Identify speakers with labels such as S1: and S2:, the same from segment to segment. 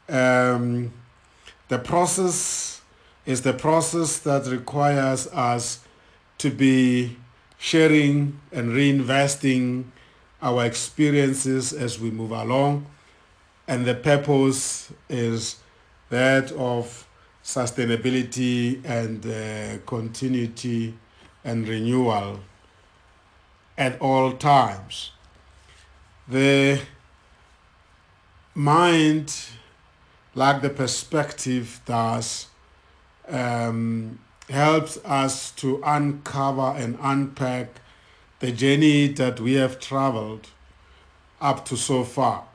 S1: Um, the process is the process that requires us to be sharing and reinvesting our experiences as we move along. And the purpose is that of sustainability and continuity and renewal at all times. The mind, like the perspective does, helps us to uncover and unpack the journey that we have traveled up to so far.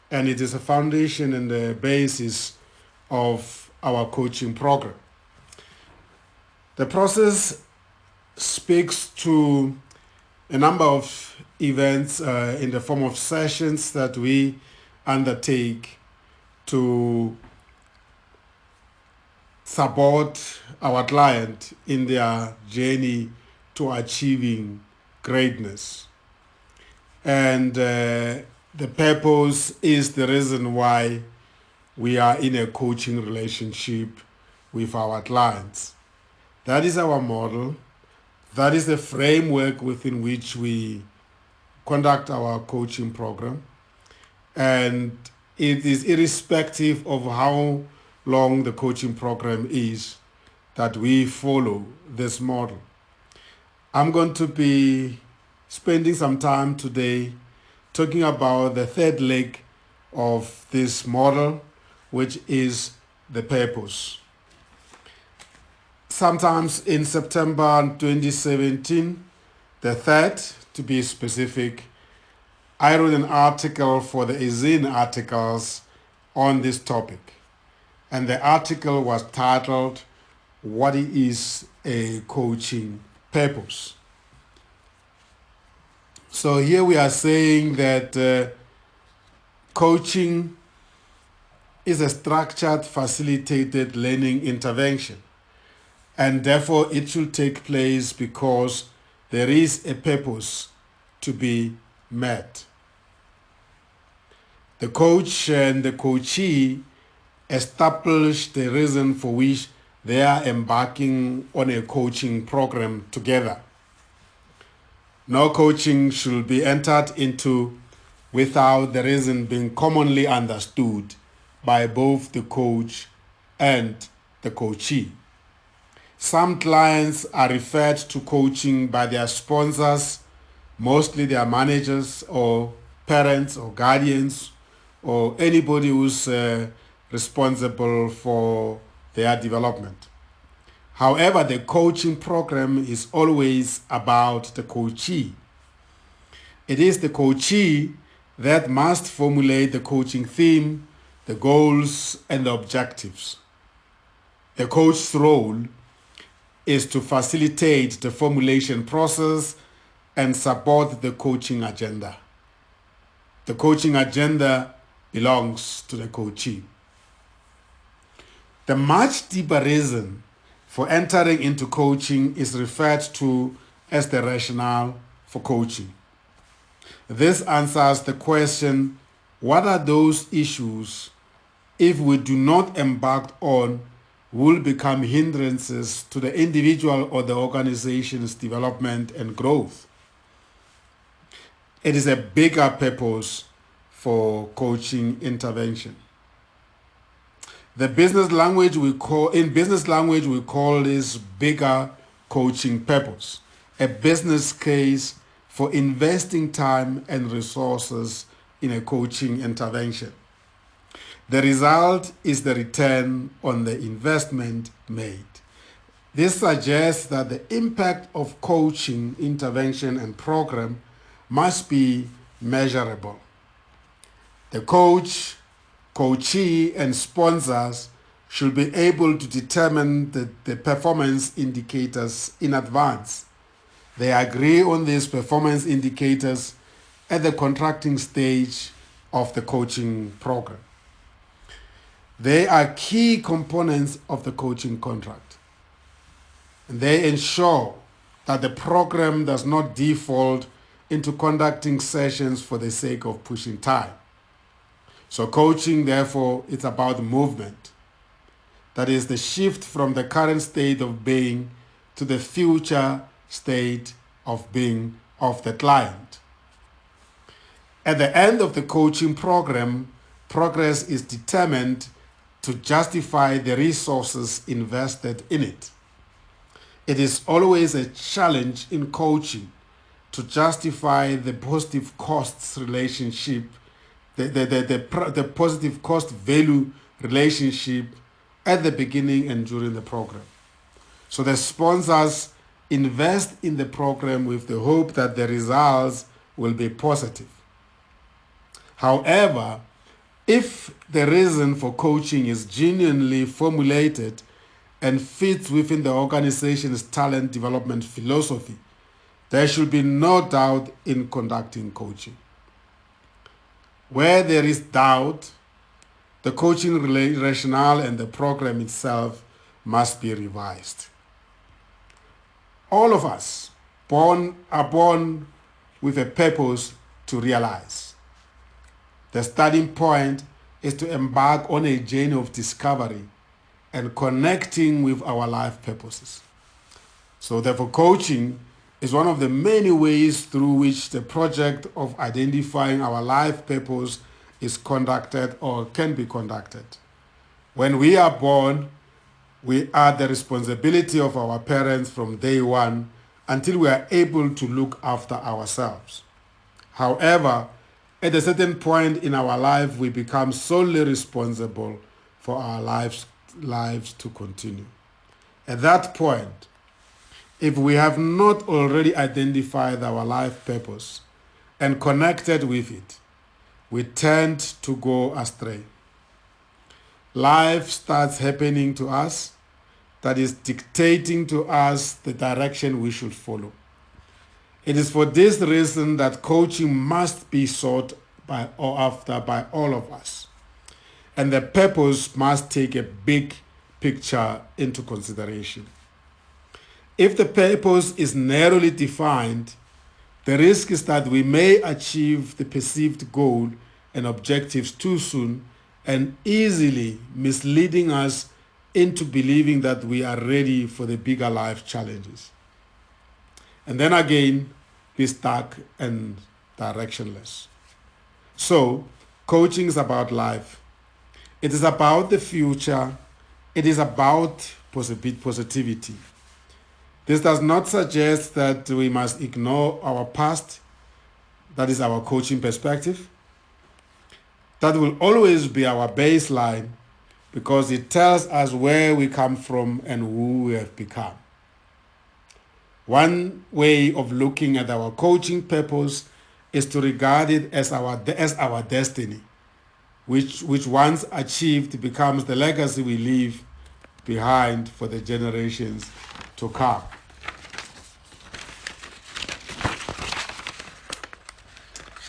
S1: And it is a foundation and the basis of our coaching program. The process speaks to a number of events in the form of sessions that we undertake to support our client in their journey to achieving greatness. And the purpose is the reason why we are in a coaching relationship with our clients. That is our model. That is the framework within which we conduct our coaching program. And it is irrespective of how long the coaching program is that we follow this model. I'm going to be spending some time today talking about the third leg of this model, which is the purpose. Sometimes in September 2017, the 3rd to be specific, I wrote an article for the Ezine articles on this topic. And the article was titled, What is a Coaching Purpose? So here we are saying that coaching is a structured, facilitated learning intervention. And therefore it should take place because there is a purpose to be met. The coach and the coachee establish the reason for which they are embarking on a coaching program together. No coaching should be entered into without the reason being commonly understood by both the coach and the coachee. Some clients are referred to coaching by their sponsors, mostly their managers or parents or guardians or anybody who's responsible for their development. However, the coaching program is always about the coachee. It is the coachee that must formulate the coaching theme, the goals, and the objectives. The coach's role is to facilitate the formulation process and support the coaching agenda. The coaching agenda belongs to the coachee. The much deeper reason for entering into coaching is referred to as the rationale for coaching. This answers the question, what are those issues, if we do not embark on, will become hindrances to the individual or the organization's development and growth? It is a bigger purpose for coaching intervention. In business language we call this bigger coaching purpose, a business case for investing time and resources in a coaching intervention. The result is the return on the investment made. This suggests that the impact of coaching intervention and program must be measurable. The coach, coachee, and sponsors should be able to determine the performance indicators in advance. They agree on these performance indicators at the contracting stage of the coaching program. They are key components of the coaching contract. And they ensure that the program does not default into conducting sessions for the sake of pushing time. So coaching, therefore, it's about movement. That is the shift from the current state of being to the future state of being of the client. At the end of the coaching program, progress is determined to justify the resources invested in it. It is always a challenge in coaching to justify the positive costs relationship, the positive cost value relationship at the beginning and during the program. So the sponsors invest in the program with the hope that the results will be positive. However, if the reason for coaching is genuinely formulated and fits within the organization's talent development philosophy, there should be no doubt in conducting coaching. Where there is doubt, the coaching rationale and the program itself must be revised. All of us are born with a purpose to realize. The starting point is to embark on a journey of discovery and connecting with our life purposes. So therefore, coaching is one of the many ways through which the project of identifying our life purpose is conducted or can be conducted. When we are born, we are the responsibility of our parents from day one until we are able to look after ourselves. However, at a certain point in our life, we become solely responsible for our lives to continue. At that point, if we have not already identified our life purpose and connected with it, we tend to go astray. Life starts happening to us that is dictating to us the direction we should follow. It is for this reason that coaching must be sought by or after by all of us. And the purpose must take a big picture into consideration. If the purpose is narrowly defined, the risk is that we may achieve the perceived goal and objectives too soon and easily misleading us into believing that we are ready for the bigger life challenges. And then again, be stuck and directionless. So, coaching is about life. It is about the future. It is about positivity. This does not suggest that we must ignore our past. That is our coaching perspective. That will always be our baseline because it tells us where we come from and who we have become. One way of looking at our coaching purpose is to regard it as our destiny, which once achieved becomes the legacy we leave behind for the generations to come.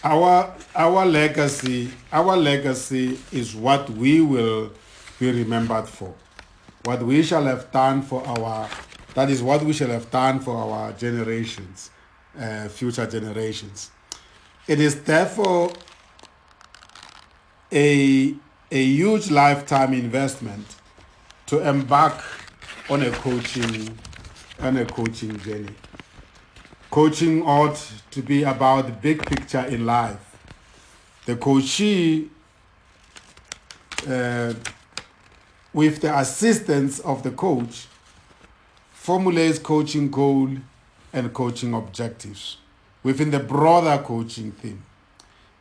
S1: Our legacy is what we will be remembered for. What we shall have done for that is what we shall have done for our generations, future generations. It is therefore a huge lifetime investment to embark on a coaching journey. Coaching ought to be about the big picture in life. The coachee, with the assistance of the coach, formulates coaching goal and coaching objectives within the broader coaching theme.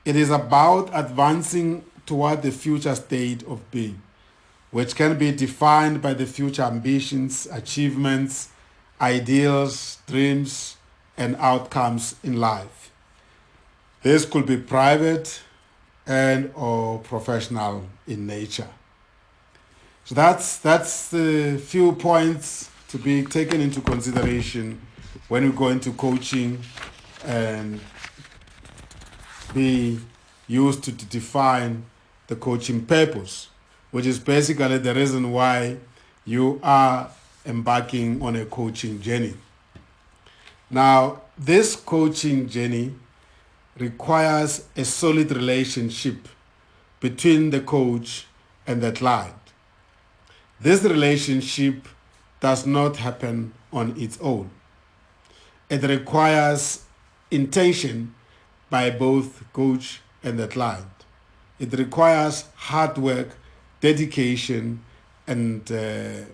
S1: It is about advancing toward the future state of being, which can be defined by the future ambitions, achievements, ideals, dreams, and outcomes in life. This could be private and or professional in nature. So that's the few points to be taken into consideration when we go into coaching and be used to define the coaching purpose, which is basically the reason why you are embarking on a coaching journey. Now, this coaching journey requires a solid relationship between the coach and the client. This relationship does not happen on its own. It requires intention by both coach and the client. It requires hard work, dedication, and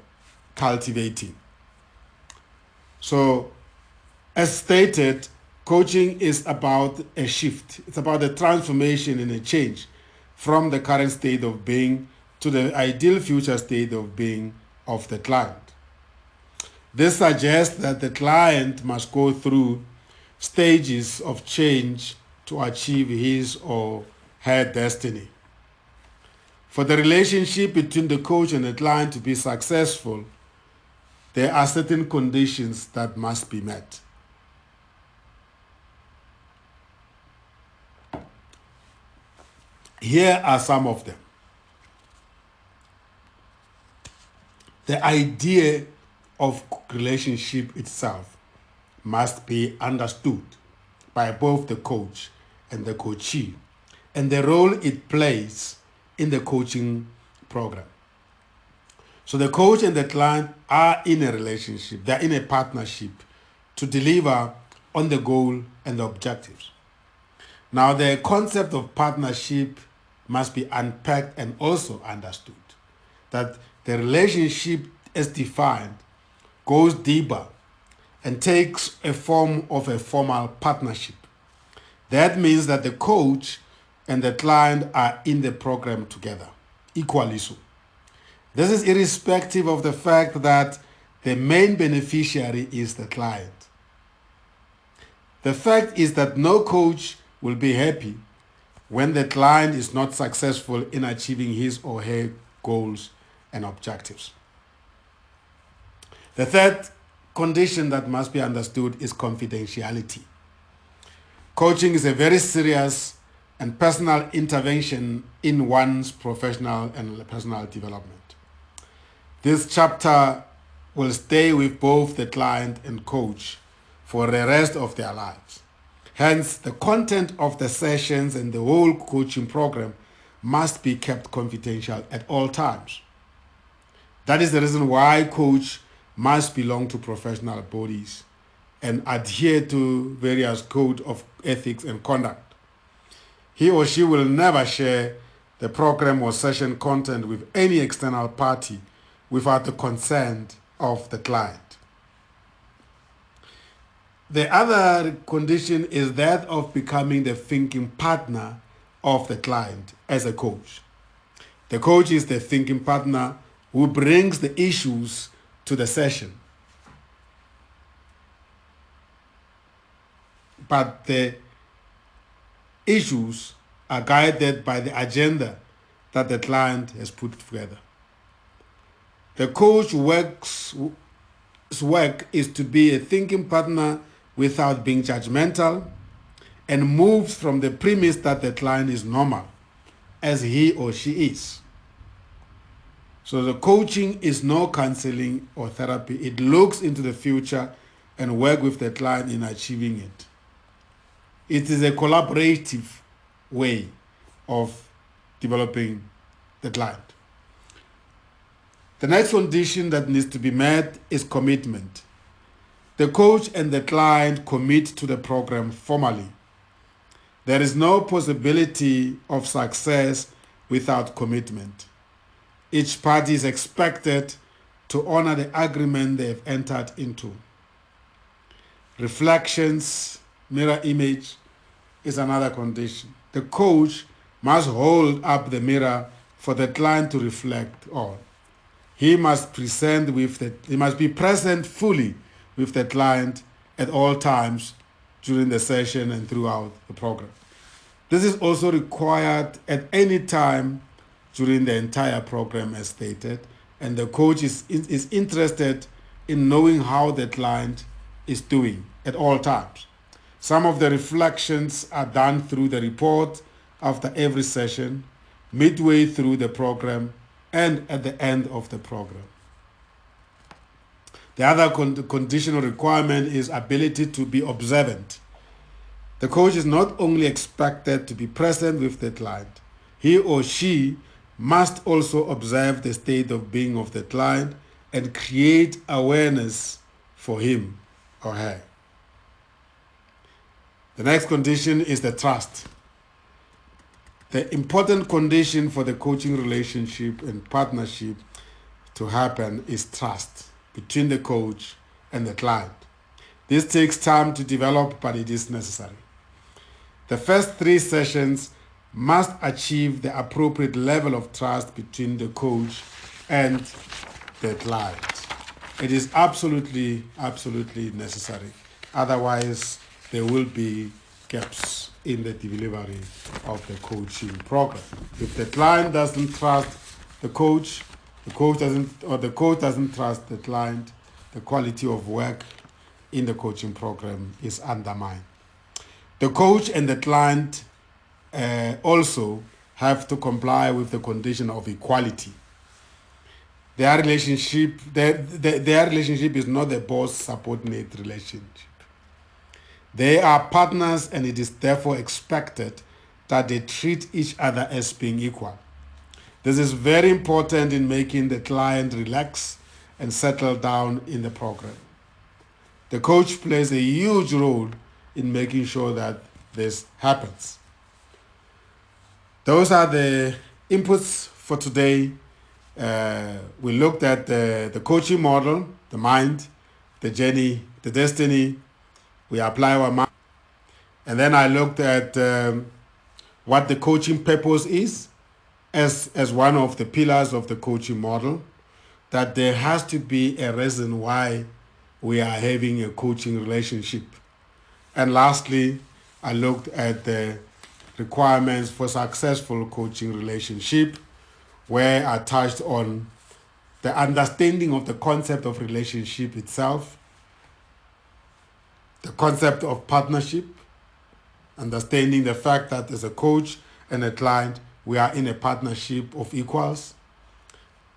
S1: cultivating. So, as stated, coaching is about a shift. It's about a transformation and a change from the current state of being to the ideal future state of being of the client. This suggests that the client must go through stages of change to achieve his or her destiny. For the relationship between the coach and the client to be successful, there are certain conditions that must be met. Here are some of them. The idea of relationship itself must be understood by both the coach and the coachee, and the role it plays in the coaching program. So the coach and the client are in a relationship, they're in a partnership to deliver on the goal and the objectives. Now, the concept of partnership must be unpacked and also understood. That the relationship as defined goes deeper and takes a form of a formal partnership. That means that the coach and the client are in the program together, equally so. This is irrespective of the fact that the main beneficiary is the client. The fact is that no coach will be happy when the client is not successful in achieving his or her goals and objectives. The third condition that must be understood is confidentiality. Coaching is a very serious and personal intervention in one's professional and personal development. This chapter will stay with both the client and coach for the rest of their lives. Hence, the content of the sessions and the whole coaching program must be kept confidential at all times. That is the reason why coach must belong to professional bodies and adhere to various code of ethics and conduct. He or she will never share the program or session content with any external party without the consent of the client. The other condition is that of becoming the thinking partner of the client as a coach. The coach is the thinking partner who brings the issues to the session. But the issues are guided by the agenda that the client has put together. The coach's work is to be a thinking partner without being judgmental and moves from the premise that the client is normal as he or she is. So the coaching is no counseling or therapy. It looks into the future and works with the client in achieving it. It is a collaborative way of developing the client. The next condition that needs to be met is commitment. The coach and the client commit to the program formally. There is no possibility of success without commitment. Each party is expected to honor the agreement they have entered into. Reflections, mirror image is another condition. The coach must hold up the mirror for the client to reflect on. He must be present fully with the client at all times during the session and throughout the program. This is also required at any time during the entire program as stated, and the coach is interested in knowing how the client is doing at all times. Some of the reflections are done through the report after every session, midway through the program, and at the end of the program. The other conditional requirement is ability to be observant. The coach is not only expected to be present with the client, He or she must also observe the state of being of the client and create awareness for him or her. The next condition is the trust. The important condition for the coaching relationship and partnership to happen is trust between the coach and the client. This takes time to develop, but it is necessary. The first 3 sessions must achieve the appropriate level of trust between the coach and the client. It is absolutely necessary. Otherwise, there will be gaps in the delivery of the coaching program. If the client doesn't trust the coach doesn't trust the client, the quality of work in the coaching program is undermined. The coach and the client also have to comply with the condition of equality. Their relationship is not a boss-subordinate relationship. They are partners, and it is therefore expected that they treat each other as being equal. This is very important in making the client relax and settle down in the program. The coach plays a huge role in making sure that this happens. Those are the inputs for today. We looked at the coaching model, the mind, the journey, the destiny. We apply our mind. And then I looked at what the coaching purpose is as one of the pillars of the coaching model, that there has to be a reason why we are having a coaching relationship. And lastly, I looked at the requirements for successful coaching relationship, where I touched on the understanding of the concept of relationship itself, the concept of partnership, understanding the fact that as a coach and a client, we are in a partnership of equals.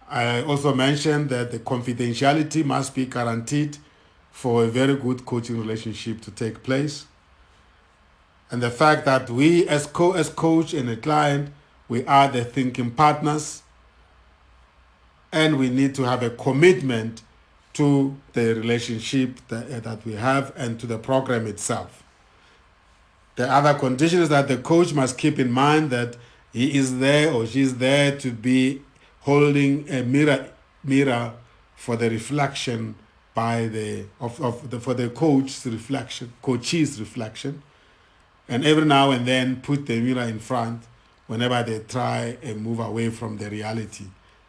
S1: I also mentioned that the confidentiality must be guaranteed for a very good coaching relationship to take place. And the fact that we as coach and a client, we are the thinking partners, and we need to have a commitment to the relationship that we have and to the program itself. The other condition is that the coach must keep in mind that he is there or she is there to be holding a mirror for the reflection for the coach's reflection, and every now and then put the mirror in front whenever they try and move away from the reality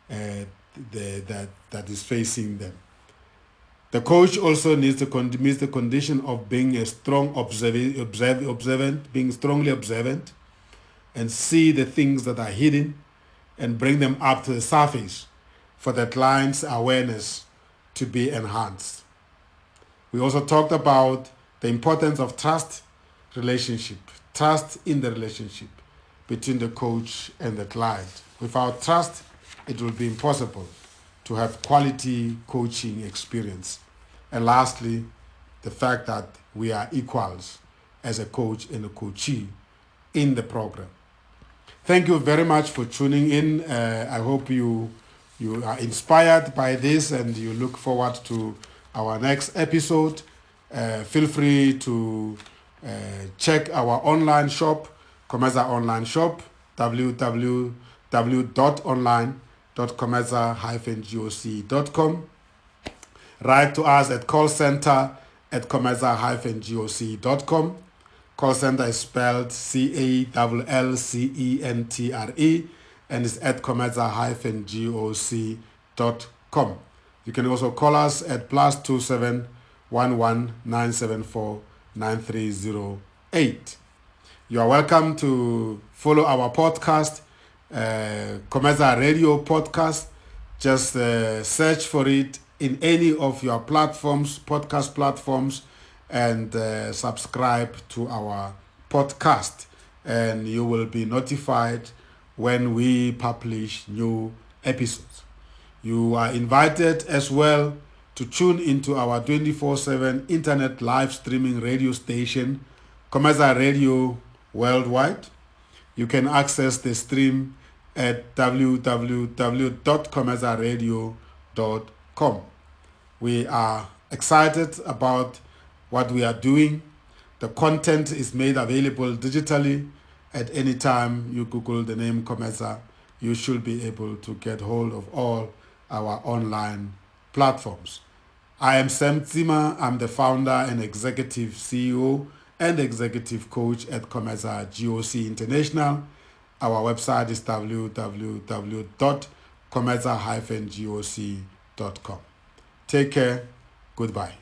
S1: that is facing them. The coach also needs to meet the condition of being a strong observant, being strongly observant, and see the things that are hidden and bring them up to the surface for the client's awareness to be enhanced. We also talked about the importance of trust in the relationship between the coach and the client. Without trust, it will be impossible to have quality coaching experience. And lastly, the fact that we are equals as a coach and a coachee in the program. Thank you very much for tuning in. I hope you are inspired by this and you look forward to our next episode. Feel free to check our online shop, Comeza Online Shop, www.online.comeza-goc.com. Write to us at callcenter@comeza-goc.com. Call center is spelled CALLCENTRE and is at comeza-goc.com. You can also call us at +27 11 974 9308. You are welcome to follow our podcast, Comeza Radio Podcast. Just search for it in any of your podcast platforms, and subscribe to our podcast, and you will be notified when we publish new episodes. You are invited as well to tune into our 24/7 internet live streaming radio station, Comeza Radio Worldwide. You can access the stream at www.comezaradio.com. We are excited about what we are doing. The content is made available digitally. At any time you Google the name Comeza, you should be able to get hold of all our online platforms. I am Sam Zima. I'm the founder and executive CEO and executive coach at Comeza GOC International. Our website is www.comeza-goc.com. Take care. Goodbye.